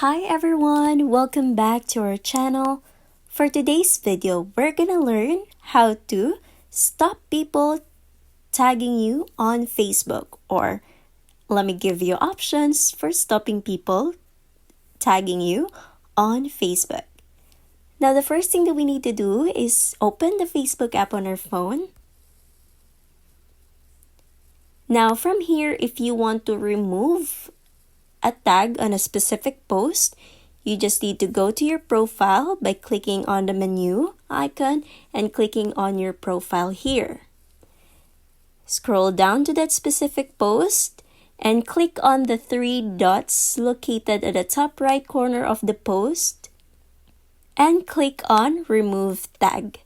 Hi everyone, welcome back to our channel. For today's video, we're gonna learn how to stop people tagging you on Facebook, or let me give you options for stopping people tagging you on Facebook. Now the first thing that we need to do is open the Facebook app on our phone. Now from here, if you want to remove a tag on a specific post, you just need to go to your profile by clicking on the menu icon and clicking on your profile here. Scroll down to that specific post and click on the three dots located at the top right corner of the post and click on Remove Tag.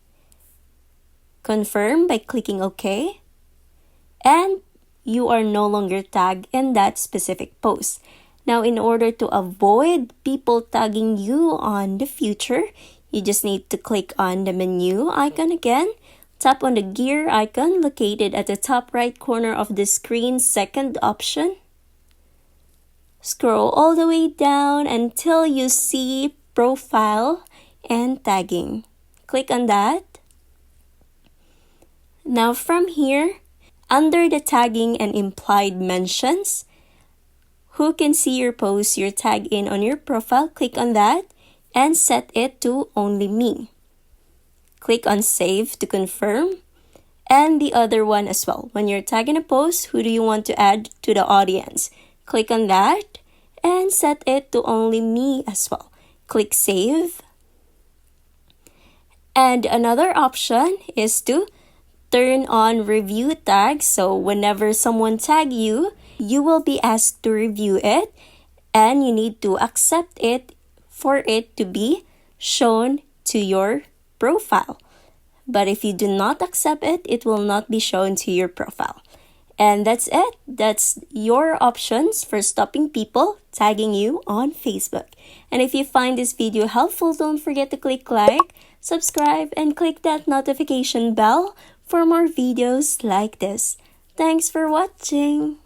Confirm by clicking OK, and you are no longer tagged in that specific post. Now, in order to avoid people tagging you on the future, you just need to click on the menu icon again, tap on the gear icon located at the top right corner of the screen, second option. Scroll all the way down until you see profile and tagging. Click on that. Now from here, under the tagging and implied mentions, who can see your post you're tagged in on your profile, click on that and set it to only me. Click on save to confirm, and the other one as well. When you're tagging a post, who do you want to add to the audience? Click on that and set it to only me as well. Click save. And another option is to turn on review tags. So whenever someone tag you, you will be asked to review it, and you need to accept it for it to be shown to your profile. But if you do not accept it, it will not be shown to your profile. And that's it. That's your options for stopping people tagging you on Facebook. And if you find this video helpful, don't forget to click like, subscribe, and click that notification bell for more videos like this. Thanks for watching.